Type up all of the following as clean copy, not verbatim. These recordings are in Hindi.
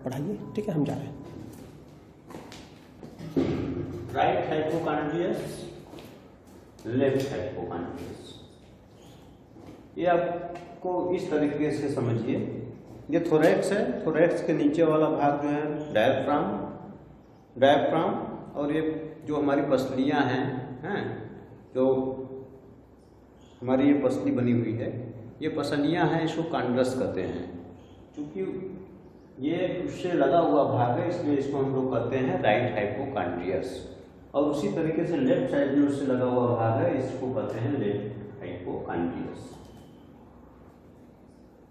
पढ़ाइए, ठीक है, हम जा रहे हैं। राइट हाइपोकॉन्ड्रियस, लेफ्ट हाइपोकॉन्ड्रियस, ये आपको इस तरीके से समझिए। ये थोरैक्स है, थोरैक्स के नीचे वाला भाग जो है डायफ्राम, डायफ्राम, और ये जो हमारी पसलियाँ हैं जो हमारी ये पसली बनी हुई है, ये पसलियाँ हैं, इसको कॉन्ड्रस कहते हैं। क्योंकि ये उससे लगा हुआ भाग है, इसलिए इसको हम लोग कहते हैं राइट हाइपोकॉन्ड्रियस। और उसी तरीके से लेफ्ट साइड में उससे लगा हुआ भाग है, इसको कहते हैं लेफ्ट हाइपोकॉन्ड्रियस।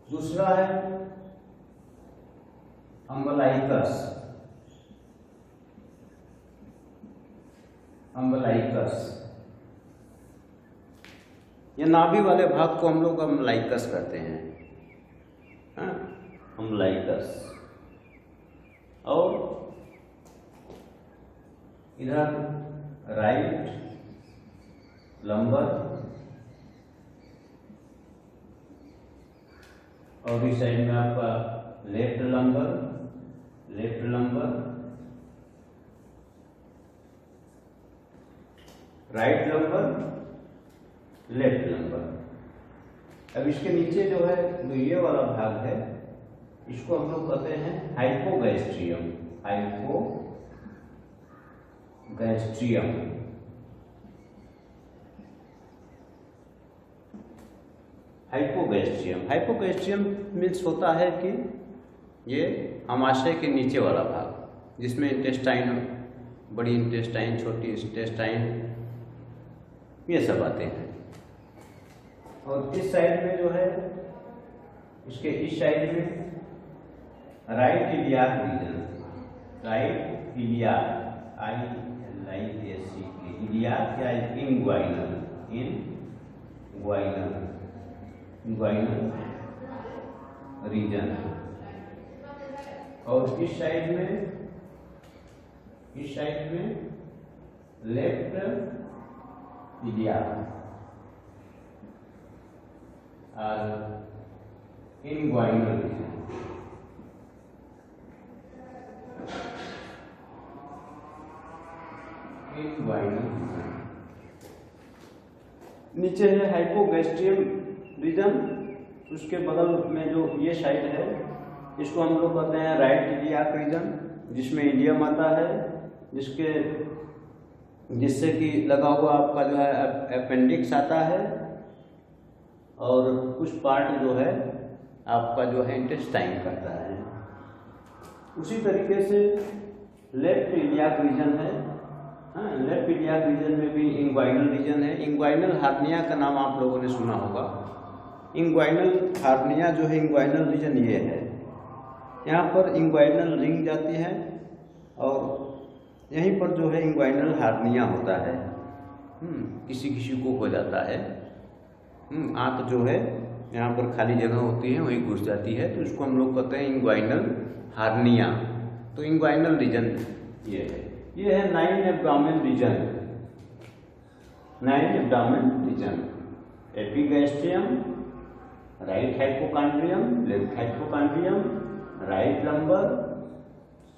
दूसरा है अम्बलाइकस, अम्बलाइकस, ये नाभि वाले भाग को हम लोग अम्बलाइकस कहते हैं, अम्बलाइकस। और इधर राइट लंबर और इस साइड में आपका left lumbar, left lumbar, right lumbar, left lumbar. अब इसके नीचे जो है, जो ये वाला भाग है, इसको हम लोग कहते हैं hypogastrium, hypogastrium. Hypogastrium, hypogastrium means होता है कि ये आमाशय के नीचे वाला भाग, जिसमें इंटेस्टाइन, बड़ी इंटेस्टाइन, छोटी इंटेस्टाइन, ये सब आते हैं। और इस साइड में जो है, इसके इस साइड में right iliac region, right iliac, ILIAC, iliac या इंग्वाइनल, इंग्वाइनल रीजन। और इस साइड में, इस साइड में लेफ्ट इलियाक और इंग्वाइनल रीजन। नीचे है हाइपोगैस्ट्रियम रीजन, उसके बगल में जो ये साइड है, इसको हम लोग कहते हैं राइट इलियाक रीजन, जिसमें इलियम आता है, जिससे कि लगा हुआ आपका जो है अपेंडिक्स आता है, और कुछ पार्ट जो है आपका जो है इंटेस्टाइन करता है। उसी तरीके से लेफ्ट इलियाक रीजन है, लेफ्ट इलियाक रीजन में भी इंग्वाइनल रीजन है। इंग्वाइनल हार्निया का नाम आप लोगों ने सुना होगा। इंग्वाइनल हार्निया जो है, इंग्वाइनल रीजन ये है, यहाँ पर इंग्वाइनल रिंग जाती है और यहीं पर जो है इंग्वाइनल हार्निया होता है। किसी किसी को हो जाता है, आंत जो है यहाँ पर खाली जगह होती है, वहीं घुस जाती है, तो उसको हम लोग कहते हैं इंग्वाइनल हार्निया। तो इंग्वाइनल रीजन ये है 9 abdomen region, 9 abdomen region, epigastrium, right hypochondrium, left hypochondrium, right lumbar,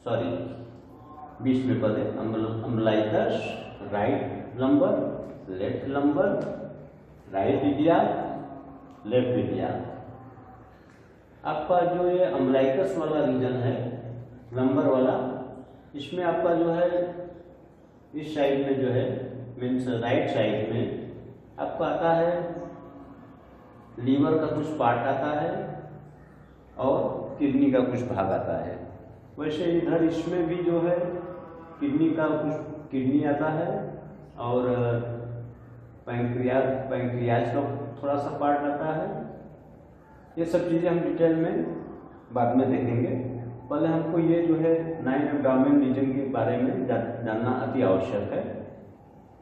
sorry बीच में पद है, umbilicus, right lumbar, left lumbar, right iliac, left iliac. आपका जो ये अम्बलाइकस वाला रीजन है, लंबर वाला, इसमें आपका जो है इस साइड में जो है, मीन्स राइट साइड में आपका आता है लीवर का कुछ पार्ट आता है और किडनी का कुछ भाग आता है। वैसे इधर इसमें भी जो है किडनी का कुछ, किडनी आता है और पैंक्रियाज का थोड़ा सा पार्ट आता है। ये सब चीज़ें हम डिटेल में बाद में देखेंगे। पहले हमको ये जो है 9 एब्डोमेन रीजन के बारे में जानना अति आवश्यक है,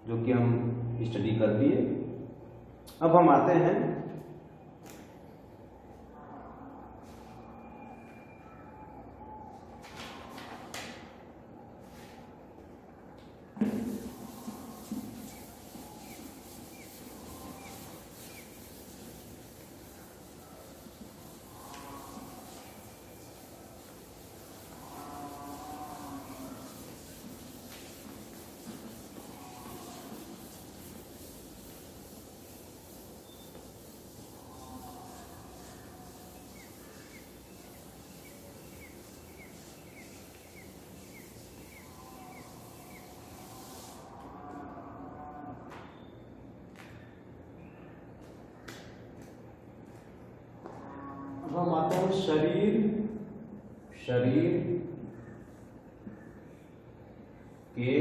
जो कि हम स्टडी कर दिए। अब हम आते हैं अब हम आते हैं शरीर के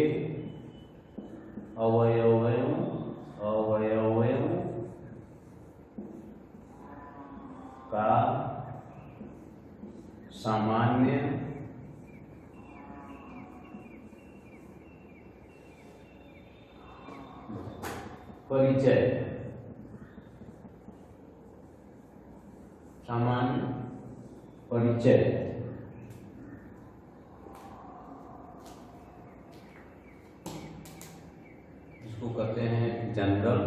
अवयवों का सामान्य परिचय। इसको कहते हैं general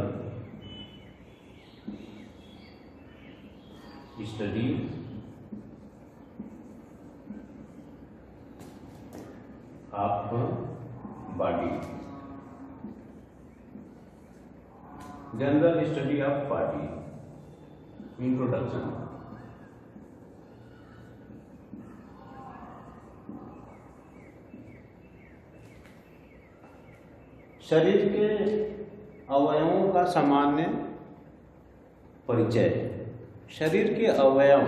study of body. General study of body. Introduction. शरीर के अवयवों का सामान्य परिचय। शरीर के अवयव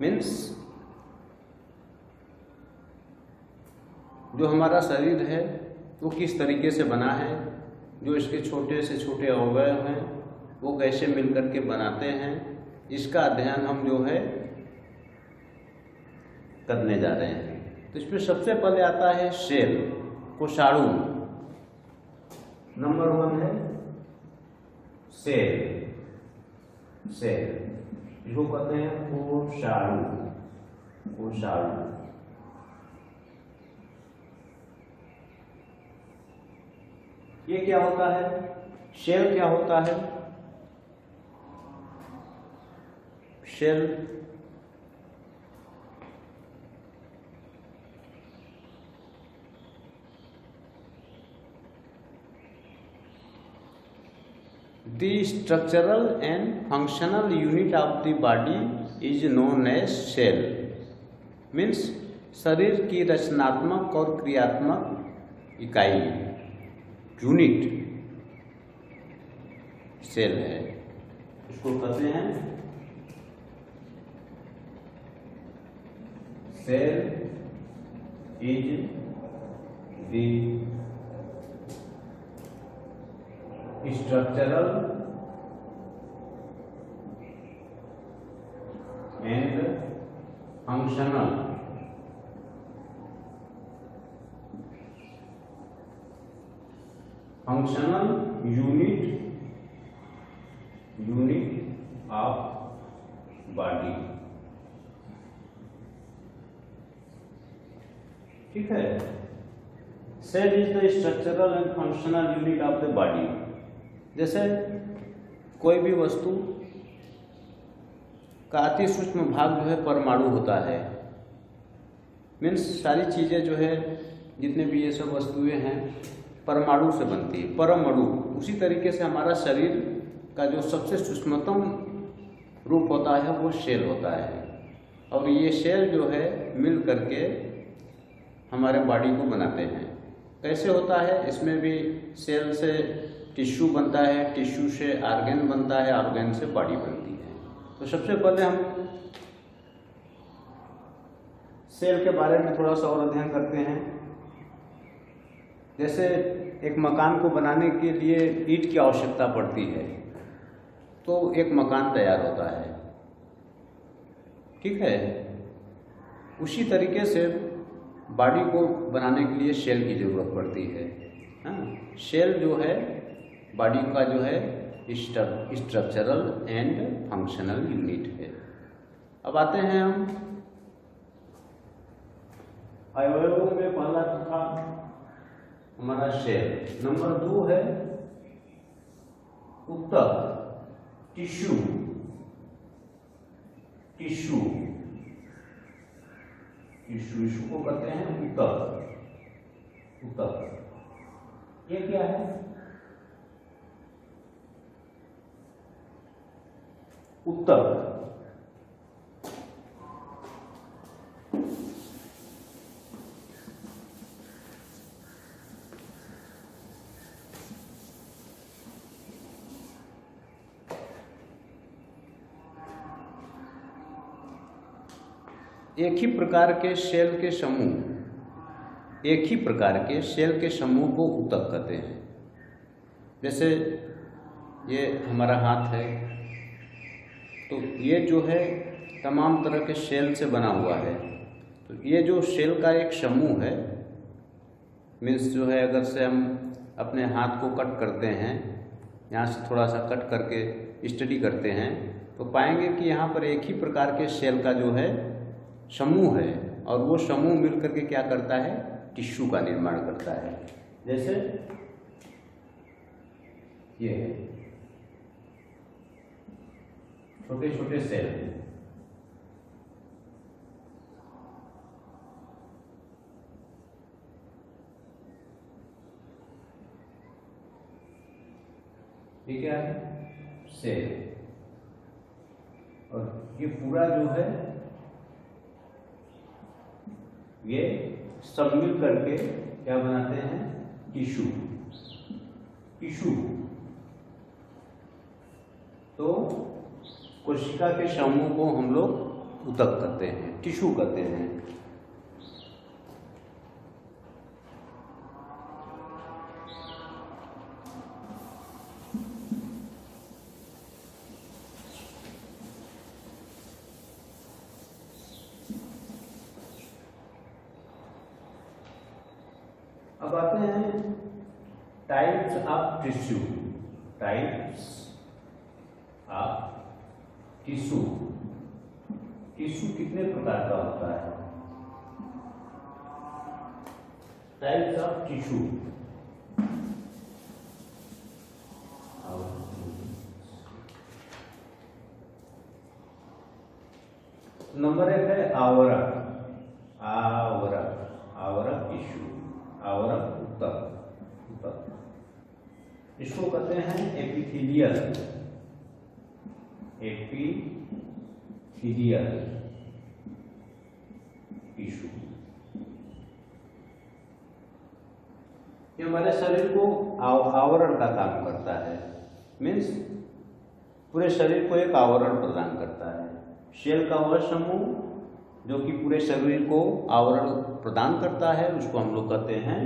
मीन्स जो हमारा शरीर है वो किस तरीके से बना है, जो इसके छोटे से छोटे अवयव हैं वो कैसे मिलकर के बनाते हैं, इसका अध्ययन हम जो है करने जा रहे हैं। तो इसमें सबसे पहले आता है सेल, कोषाणु। नंबर 1 है सेल। इसको कहते हैं कोषाणु। ये क्या होता है? सेल क्या होता है? Cell The structural and functional unit of the body is known as cell. Means शरीर की रचनात्मक और क्रियात्मक इकाई यूनिट सेल है। इसको कहते हैं cell is the structural and functional unit of body। ठीक है। Cell is the structural and functional unit of the body. जैसे कोई भी वस्तु का अति सूक्ष्म भाग जो है परमाणु होता है। मीन्स सारी चीज़ें जो है जितने भी ये सब वस्तुएं हैं परमाणु से बनती है, परमाणु। उसी तरीके से हमारा शरीर का जो सबसे सूक्ष्मतम रूप होता है वो सेल होता है, और ये सेल जो है मिल करके हमारे बॉडी को बनाते हैं। कैसे होता है? इसमें भी सेल से टिश्यू बनता है, टिश्यू से ऑर्गन बनता है, ऑर्गन से बॉडी बनती है। तो सबसे पहले हम सेल के बारे में थोड़ा सा और अध्ययन करते हैं। जैसे एक मकान को बनाने के लिए ईंट की आवश्यकता पड़ती है, तो एक मकान तैयार होता है। ठीक है। उसी तरीके से बॉडी को बनाने के लिए सेल की ज़रूरत पड़ती है। हाँ, सेल जो है बॉडी का जो है स्ट्रक्चरल एंड फंक्शनल यूनिट है। अब आते हैं हम अवयवों में। पहला था हमारा सेल। नंबर 2 है ऊतक, टिश्यू। इसको कहते हैं ऊतक। ये क्या है? ऊतक एक ही प्रकार के सेल के समूह को ऊतक कहते हैं। जैसे ये हमारा हाथ है, तो ये जो है तमाम तरह के सेल से बना हुआ है। तो ये जो सेल का एक समूह है, मीन्स जो है अगर से हम अपने हाथ को कट करते हैं, यहाँ से थोड़ा सा कट करके स्टडी करते हैं, तो पाएंगे कि यहाँ पर एक ही प्रकार के सेल का जो है समूह है, और वो समूह मिल करके क्या करता है, टिश्यू का निर्माण करता है। जैसे ये है छोटे छोटे सेल, ये क्या है, सेल, और ये पूरा जो है ये सब मिल करके क्या बनाते हैं, टिश्यू। तो कोशिका के समूह को हम लोग ऊतक कहते हैं, टिश्यू कहते हैं। अब आते हैं टाइप्स ऑफ टिश्यू। टिश्यू कितने प्रकार का होता है? Types of tissue. नंबर 1 है आवरक टिश्यू, आवरक ऊतक। इसको कहते हैं एपिथेलियल टिश्यू। ये हमारे शरीर को आवरण का काम करता है, मीन्स पूरे शरीर को एक आवरण प्रदान करता है। सेल का वह समूह जो कि पूरे शरीर को आवरण प्रदान करता है, उसको हम लोग कहते हैं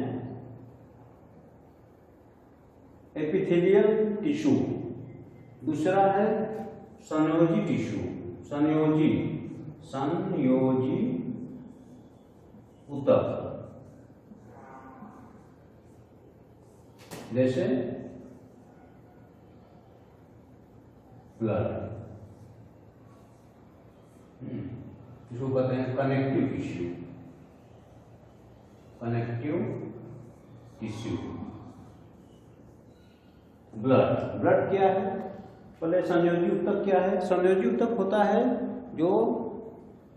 एपिथेलियल टिश्यू। दूसरा है संयोजी टिश्यू, संयोजी ऊतक। जैसे ब्लड, इसको कहते हैं कनेक्टिव टिश्यू। ब्लड क्या है? पहले संयोजी ऊतक क्या है? संयोजी ऊतक होता है जो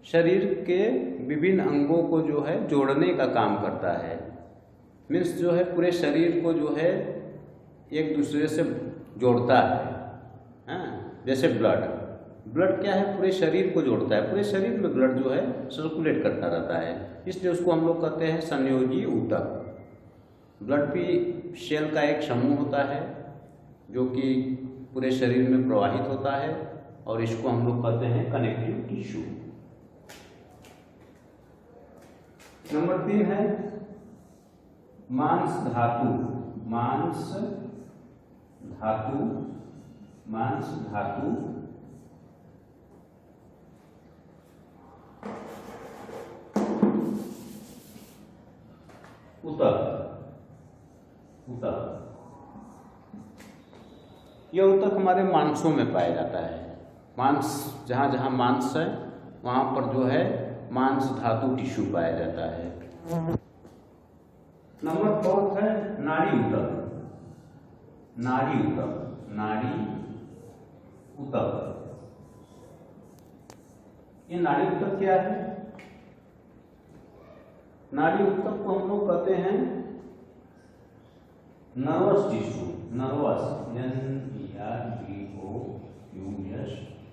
शरीर के विभिन्न अंगों को जो है जोड़ने का काम करता है। मीन्स जो है पूरे शरीर को जो है एक दूसरे से जोड़ता है। हाँ, जैसे ब्लड क्या है? पूरे शरीर को जोड़ता है, पूरे शरीर में ब्लड जो है सर्कुलेट करता रहता है, इसलिए उसको हम लोग कहते हैं संयोजी ऊतक। ब्लड भी सेल का एक समूह होता है जो कि पूरे शरीर में प्रवाहित होता है, और इसको हम लोग कहते हैं कनेक्टिव टिश्यू। नंबर 3 है मांस धातु ऊतक। यह ऊतक हमारे मांसों में पाया जाता है। मांस, जहाँ जहाँ मांस है वहाँ पर जो है मांस धातु टिश्यू पाया जाता है। नंबर 4 है नाड़ी ऊतक। ये नाड़ी ऊतक क्या है? नाड़ी ऊतक को हम लोग कहते हैं नर्वस टिश्यू,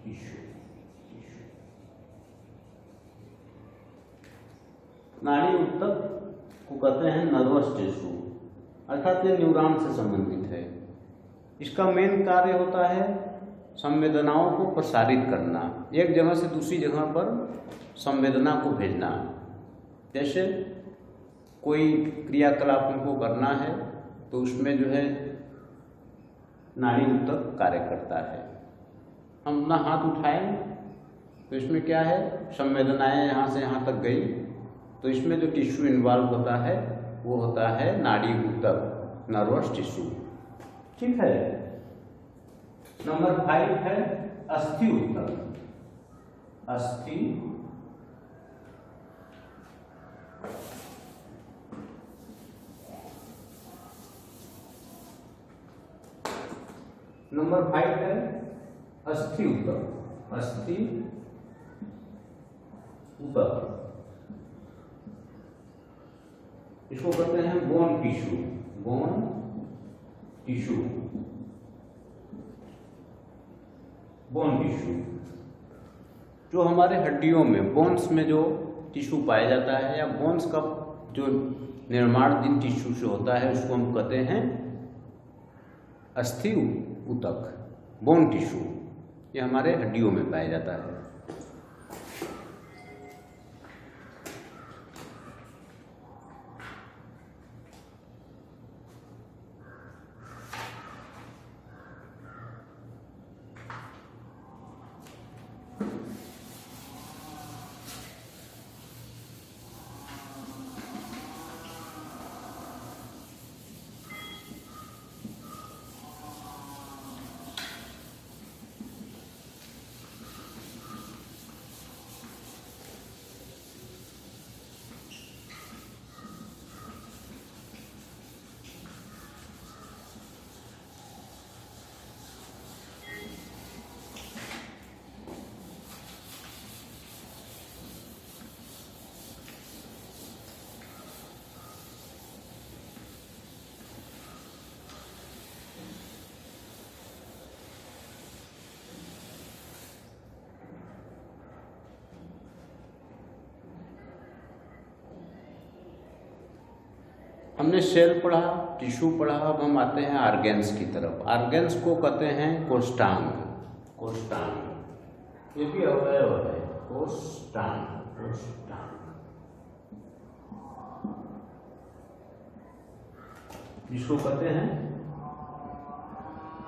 टिश्यू। नाड़ी ऊतक को कहते हैं नर्वस टिश्यू, अर्थात ये न्यूरॉन से संबंधित है। इसका मेन कार्य होता है संवेदनाओं को प्रसारित करना, एक जगह से दूसरी जगह पर संवेदना को भेजना। जैसे कोई क्रियाकलाप उनको करना है तो उसमें जो है नाड़ी ऊतक कार्य करता है। हम अपना हाथ उठाएं तो इसमें क्या है, संवेदनाएं यहाँ से यहाँ तक गई, तो इसमें जो टिश्यू इन्वॉल्व होता है वो होता है नाड़ी ऊतक, नर्वस टिश्यू। ठीक है। नंबर 5 है अस्थि ऊतक। अस्थि नंबर 5 है अस्थि ऊतक। अस्थि ऊतक इसको कहते हैं bone tissue. Bone tissue, bone tissue जो हमारे हड्डियों में, बोन्स में जो टिश्यू पाया जाता है या बोन्स का जो निर्माण जिन टिश्यू से होता है उसको हम कहते हैं अस्थि ऊतक, बोन टिश्यू। ये हमारे हड्डियों में पाया जाता है। हमने सेल पढ़ा, टिश्यू पढ़ा, अब हम आते हैं ऑर्गेन्स की तरफ। ऑर्गेन्स को कहते हैं कोष्ठांग। कोष्ठांग ये भी अवयव है। कोष्ठांग, कोष्ठांग जिसको कहते हैं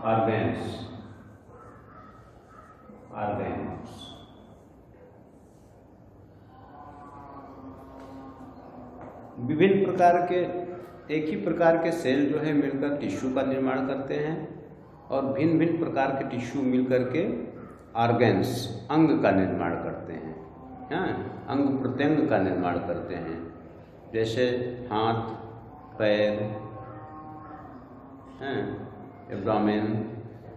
ऑर्गेन्स। ऑर्गेन्स विभिन्न प्रकार के, एक ही प्रकार के सेल जो है मिलकर टिश्यू का निर्माण करते हैं और भिन्न भिन्न प्रकार के टिश्यू मिलकर के ऑर्गेन्स, अंग का निर्माण करते हैं। हाँ, अंग प्रत्यंग का निर्माण करते हैं। जैसे हाथ, पैर, एब्डोमेन।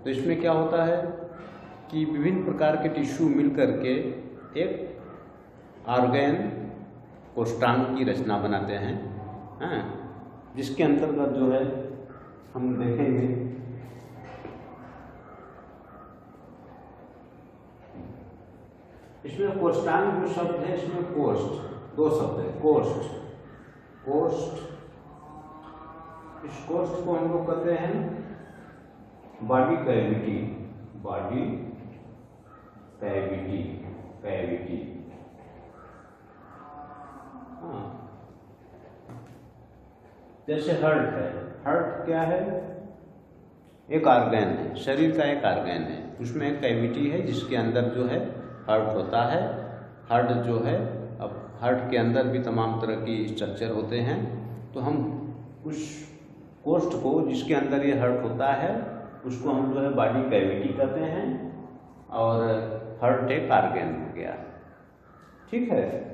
तो इसमें क्या होता है कि विभिन्न प्रकार के टिश्यू मिलकर के एक ऑर्गेन, कोष्ठांग की रचना बनाते हैं। हाँ, जिसके अंतर्गत जो है हम देखेंगे इसमें कोष्ठांग जो शब्द है, इसमें कोष्ठ, दो शब्द है। कोष्ठ, कोष्ठ, इस कोष्ठ को हम लोग कहते हैं body cavity. Body cavity, cavity. हाँ, जैसे हार्ट है। हार्ट क्या है? एक ऑर्गन है, शरीर का एक ऑर्गन है। उसमें एक कैविटी है जिसके अंदर जो है हार्ट होता है। हार्ट जो है, अब हार्ट के अंदर भी तमाम तरह की स्ट्रक्चर होते हैं। तो हम उस कोष्ठ को जिसके अंदर ये हार्ट होता है उसको हम जो है बॉडी कैविटी कहते हैं और हार्ट एक ऑर्गन हो गया। ठीक है।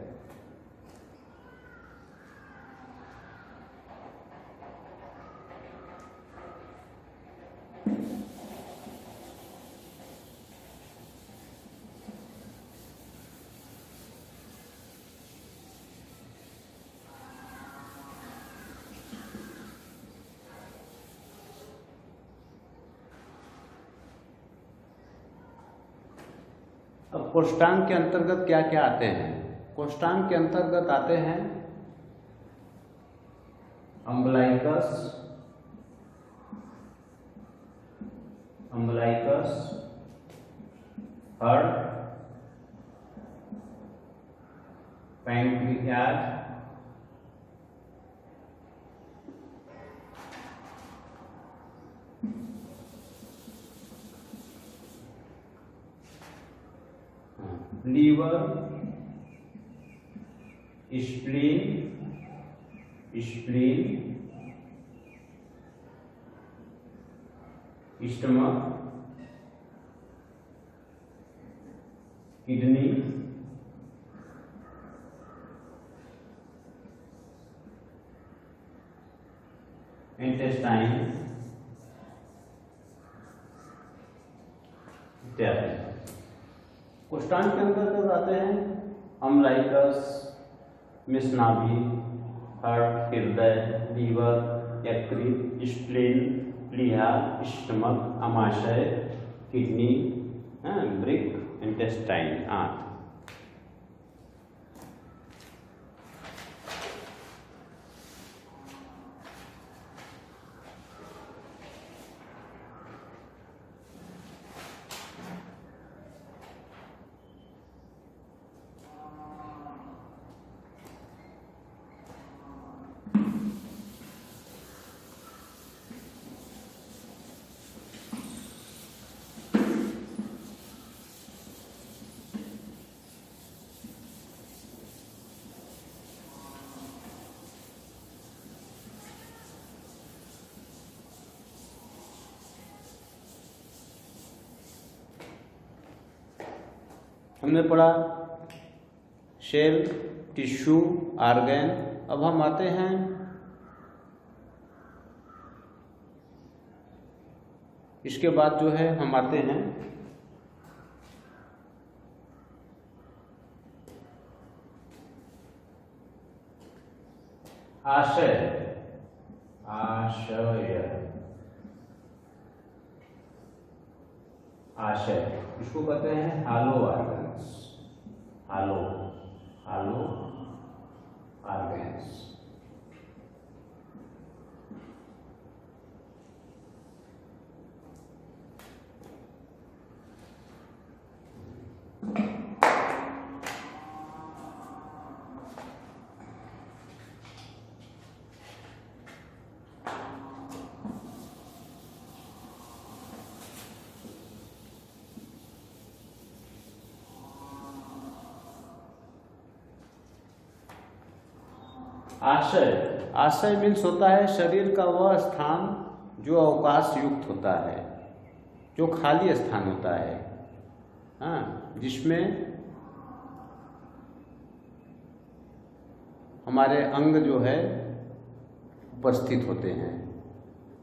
अब कोष्ठांग के अंतर्गत क्या क्या आते हैं? कोष्ठांग के अंतर्गत आते हैं umbilicus, umbilicus, heart, pancreas, liver, spleen, stomach, kidney, intestine इत्यादि। कोष्ठान के अंतर्गत आते हैं अम्लाइकस, मिसनाभी, हार्ट, हृदय, लीवर, यकृत, स्प्लीन, प्लीहा, स्टमक, आमाशय, किडनी, ब्रिक, इंटेस्टाइन आंत। हमने पढ़ा सेल, टिश्यू, आर्गन। अब हम आते हैं इसके बाद जो है हम आते हैं आशय। इसको कहते हैं हालो ऑर्गन्स। हालो ऑर्गन्स। आशय मीन्स होता है शरीर का वह स्थान जो अवकाश युक्त होता है, जो खाली स्थान होता है, जिसमें हमारे अंग जो है उपस्थित होते हैं।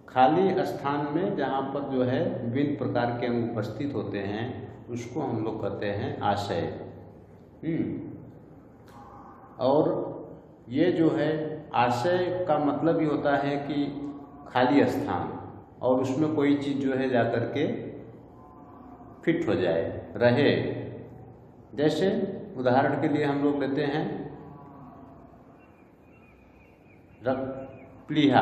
खाली स्थान में जहाँ पर जो है विभिन्न प्रकार के अंग उपस्थित होते हैं उसको हम लोग कहते हैं आशय। और ये जो है आशय का मतलब ही होता है कि खाली स्थान, और उसमें कोई चीज़ जो है जाकर के फिट हो जाए, रहे। जैसे उदाहरण के लिए हम लोग लेते हैं प्लीहा,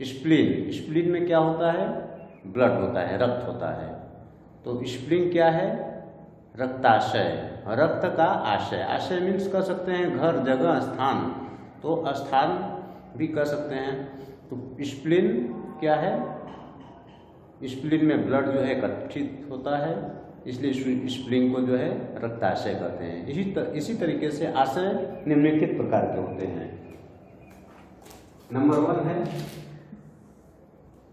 स्प्लीन में क्या होता है? ब्लड होता है, रक्त होता है। तो स्प्लीन क्या है? रक्ताशय, रक्त का आशय। आशय मीन्स कर सकते हैं घर, जगह, स्थान, तो स्थान भी कर सकते हैं। तो स्प्लीन क्या है? स्प्लीन में ब्लड जो है एकत्रित होता है, इसलिए स्प्लीन को जो है रक्ताशय कहते हैं। इसी तरीके से आशय निम्नलिखित प्रकार के होते हैं। नंबर 1 है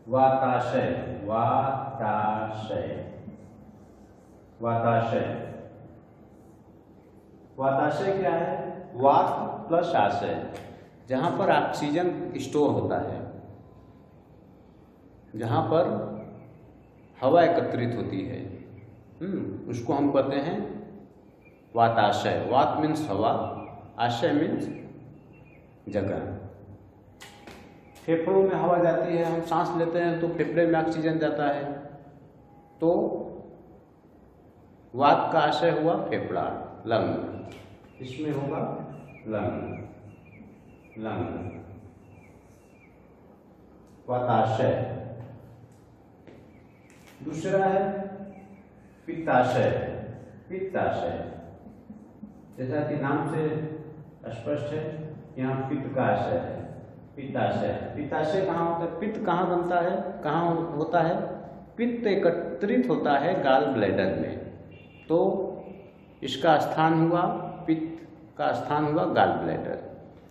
वाताशय। वाताशय क्या है? वात प्लस आशय, जहाँ पर ऑक्सीजन स्टोर होता है, जहाँ पर हवा एकत्रित होती है, उसको हम कहते हैं वाताशय। वात मीन्स हवा, आशय मीन्स जगह। फेफड़ों में हवा जाती है, हम सांस लेते हैं तो फेफड़े में ऑक्सीजन जाता है, तो वात का आशय हुआ फेफड़ा, लंग। इसमें होगा लंग, वाताशय। दूसरा है पित्ताशय, पित्ताशय, जैसा कि नाम से स्पष्ट है, यहाँ पित्त का आशय है, पित्ताशय। पित्ताशय कहाँ होता है, पित्त कहाँ बनता है, कहाँ होता है, पित्त एकत्रित होता है गाल ब्लैडर में, तो इसका स्थान हुआ, पित्त का स्थान हुआ गाल ब्लैडर,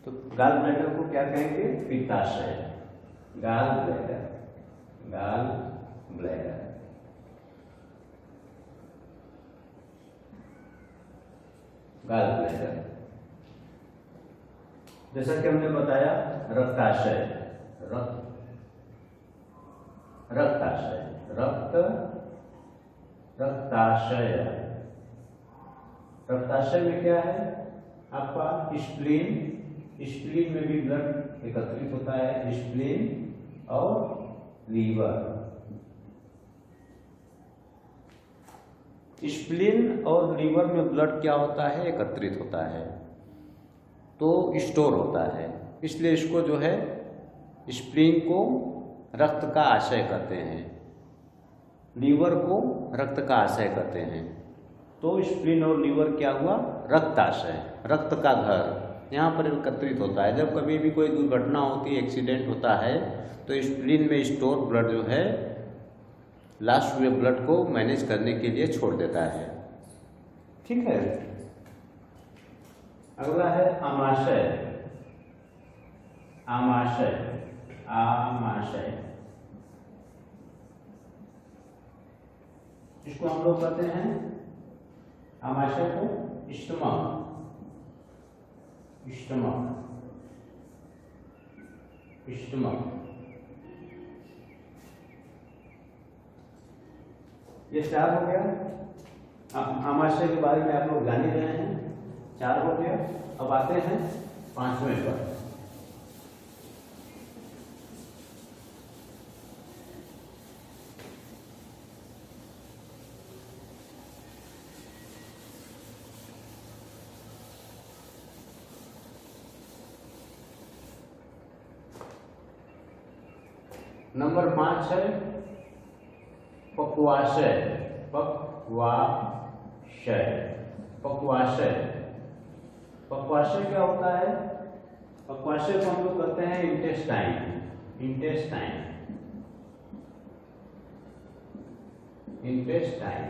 तो गाल ब्लैडर को क्या कहेंगे, पित्ताशय, gall bladder, gall bladder. Gall bladder, जैसा कि हमने बताया रक्ताशय, रक्ताशय, रक्ताशय, रक्ताशय में क्या है आपका स्प्लीन, स्प्लीन में भी ब्लड एकत्रित होता है, स्प्लीन और लीवर, स्प्लीन और लीवर में ब्लड क्या होता है, एकत्रित होता है, तो स्टोर होता है, इसलिए इसको जो है स्प्लीन को रक्त का आशय कहते हैं, लीवर को रक्त का आशय कहते हैं, तो स्प्लीन और लीवर क्या हुआ, रक्ताशय, रक्त का घर, यहाँ पर एकत्रित होता है। जब कभी भी कोई दुर्घटना होती है, एक्सीडेंट होता है, तो स्प्लीन में स्टोर ब्लड जो है लास्ट हुए ब्लड को मैनेज करने के लिए छोड़ देता है, ठीक है। अगला है आमाशय, आमाशय, आमाशय, इसको हम लोग कहते हैं, आमाशय को स्टमक, स्टमक, स्टमक, ये 4 हो गया। आमाशय के बारे में आप लोग जान ही रहे हैं, 4 हो गया। अब आते हैं 5वें पर, नंबर 5 है पक्वाशय, पक्वाशय, पक्वाशय, पक्वाशय क्या होता है, पक्वाशय को हम लोग कहते हैं इंटेस्टाइन, इंटेस्टाइन, इंटेस्टाइन,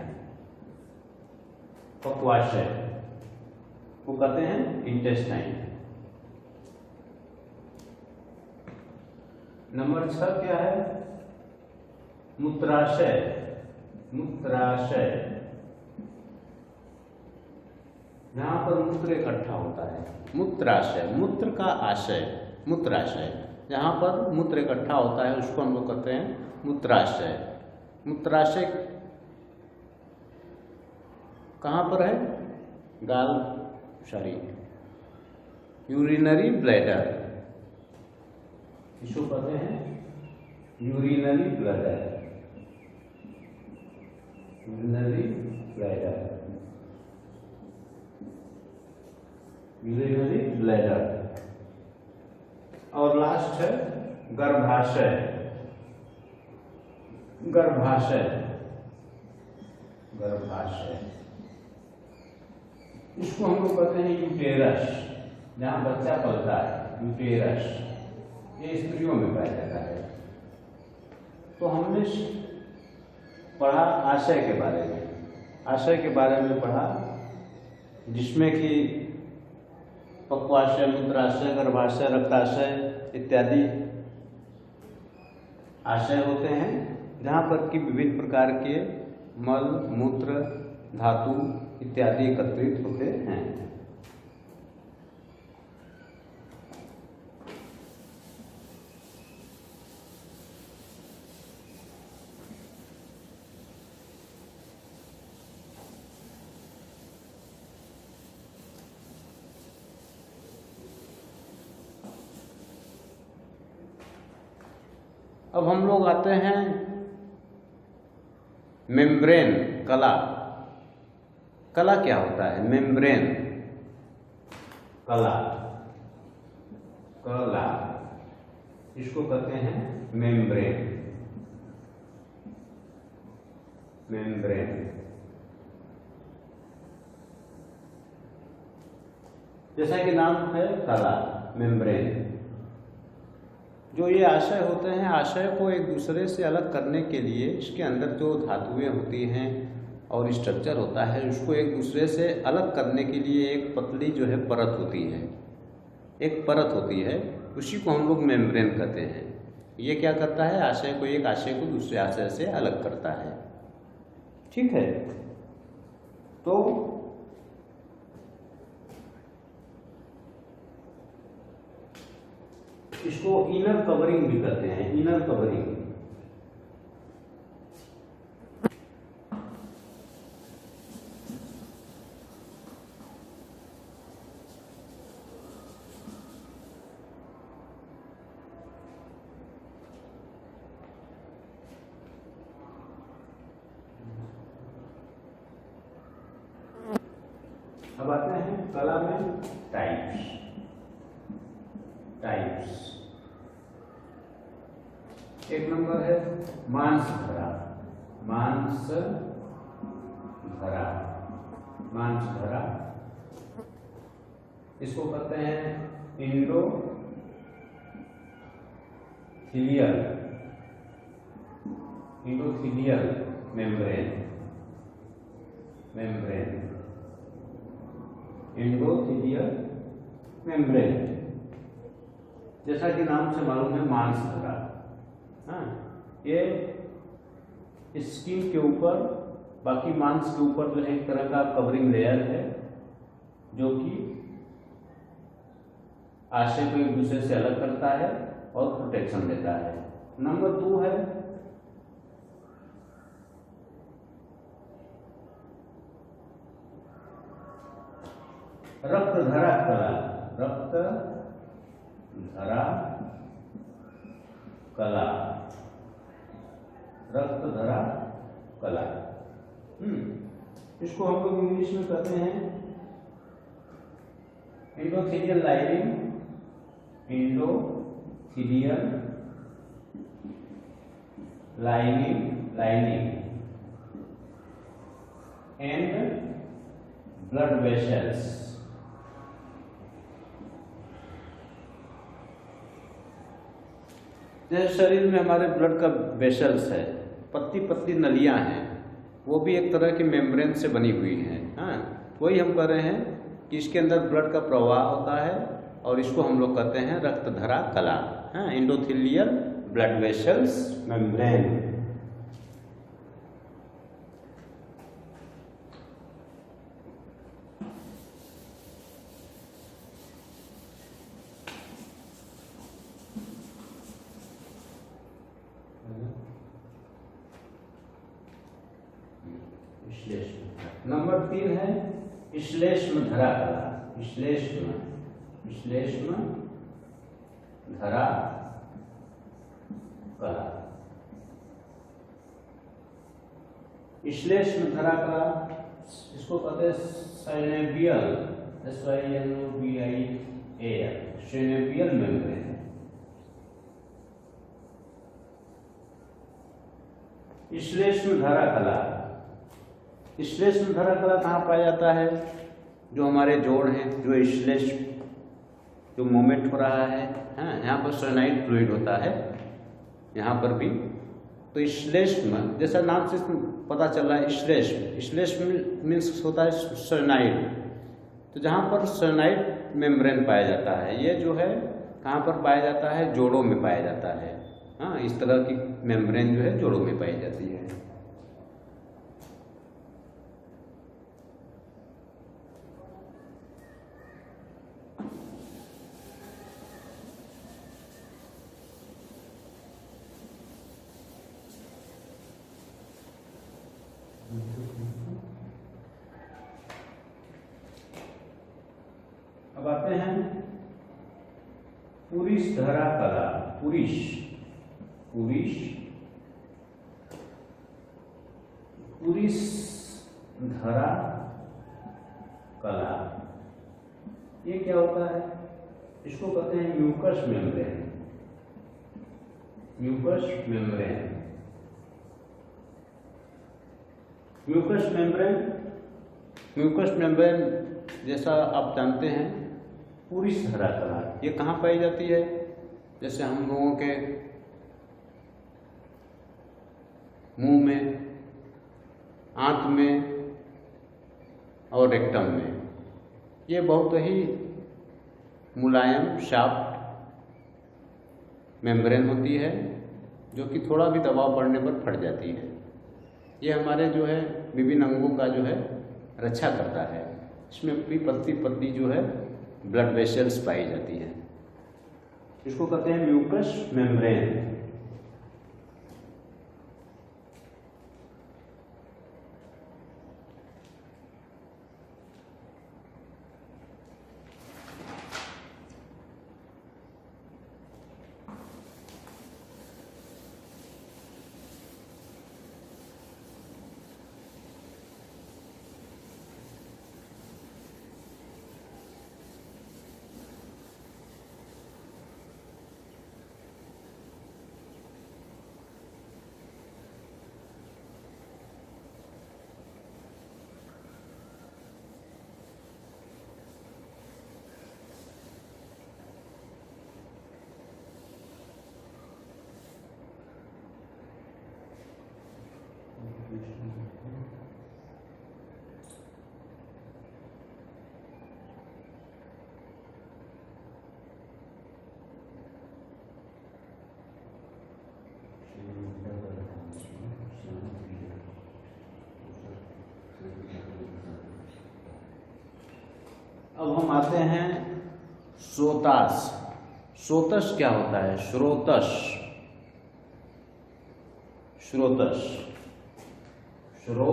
पक्वाशय को कहते हैं इंटेस्टाइन। नंबर 6 क्या है, मूत्राशय, मूत्राशय, जहां पर मूत्र इकट्ठा होता है, मूत्राशय, मूत्र का आशय, मूत्राशय, जहां पर मूत्र इकट्ठा होता है उसको हम लोग कहते हैं मूत्राशय। मूत्राशय कहां पर है, गाल, यूरिनरी ब्लैडर, इसको कहते हैं urinary bladder, urinary bladder, urinary bladder. और लास्ट है गर्भाशय, गर्भाशय, गर्भाशय, इसको हम लोग कहते हैं यूटेरस, जहां बच्चा पलता है, यूटेरस, ये स्त्रियों में पाया जाता है। तो हमने पढ़ा आशय के बारे में, आशय के बारे में पढ़ा, जिसमें कि पक्वाशय, मूत्राशय, गर्भाशय, रक्ताशय इत्यादि आशय होते हैं, जहाँ पर कि विभिन्न प्रकार के मल, मूत्र, धातु इत्यादि एकत्रित होते हैं। अब हम लोग आते हैं मेम्ब्रेन, कला। कला क्या होता है, मेम्ब्रेन, कला, कला, इसको कहते हैं मेम्ब्रेन, मेम्ब्रेन। जैसा कि नाम है कला, मेम्ब्रेन। जो ये आशय होते हैं, आशय को एक दूसरे से अलग करने के लिए इसके अंदर जो धातुएं होती हैं और स्ट्रक्चर होता है, उसको एक दूसरे से अलग करने के लिए एक पतली जो है परत होती है, एक परत होती है, उसी को हम लोग मेम्ब्रेन कहते हैं। ये क्या करता है, आशय को, एक आशय को दूसरे आशय से अलग करता है। ठीक है, तो इसको इनर कवरिंग भी कहते हैं, इनर कवरिंग। अब आते हैं कला में टाइप्स। एक नंबर है मांसधरा। मांसधरा इसको कहते हैं इंडोथीलियल मेम्ब्रेन। इंडोथीलियल मेम्ब्रेन, जैसा कि नाम से मालूम है, मांसधरा। हाँ, ये स्किन के ऊपर, बाकी मांस के ऊपर जो है एक तरह का कवरिंग लेयर है, जो कि आशय को एक दूसरे से अलग करता है और प्रोटेक्शन देता है। नंबर 2 है रक्तधरा कला। रक्तधरा कला। इसको हम लोग इंग्लिश में कहते हैं endothelial lining. And blood vessels. जैसे शरीर में हमारे ब्लड का वेसल्स है, पतली पतली नलियां हैं, वो भी एक तरह की मेम्ब्रेन से बनी हुई हैं। हाँ, वही हम कह रहे हैं कि इसके अंदर ब्लड का प्रवाह होता है और इसको हम लोग कहते हैं रक्तधरा कला। हाँ, endothelial blood vessels membrane. Number 3 है श्लेष्मधरा कला। श्लेष्मधरा कला। श्लेष्मधरा कला इसको कहते हैं साइनोवियल, साइनोवियल मेम्ब्रेन। श्लेष्मधरा कला। श्लेष्मधरा कला कहाँ पाया जाता है? जो हमारे जोड़ हैं, जो श्लेष्म, जो मूवमेंट हो रहा है, हाँ, यहाँ पर साइनाइड फ्लूइड होता है, यहाँ पर भी। तो श्लेष्म, जैसा नाम से पता चल रहा है, श्लेष्म मीन्स होता है साइनाइड। तो जहाँ पर साइनाइड मेम्ब्रेन पाया जाता है, ये जो है कहाँ पर पाया जाता है? जोड़ों में पाया जाता है। हाँ, इस तरह की मेम्ब्रेन जो है जोड़ों में पाई जाती है। अब आते हैं पुरीषधरा कला। पुरीषधरा कला, ये क्या होता है? इसको कहते हैं म्यूकस मेम्ब्रेन। म्यूकस मेम्ब्रेन जैसा आप जानते हैं पूरी सहरा कला ये कहाँ पाई जाती है? जैसे हम लोगों के मुंह में, आंत में और रेक्टम में। ये बहुत ही मुलायम शाफ्ट मेम्ब्रेन होती है जो कि थोड़ा भी दबाव पड़ने पर फट जाती है। ये हमारे जो है विभिन्न अंगों का जो है रक्षा करता है। इसमें भी पतली पतली जो है ब्लड वेसल्स पाई जाती है। इसको कहते हैं म्यूकस मेम्ब्रेन। अब हम आते हैं श्रोतास। श्रोतस क्या होता है? श्रोतस, श्रोतस, श्रो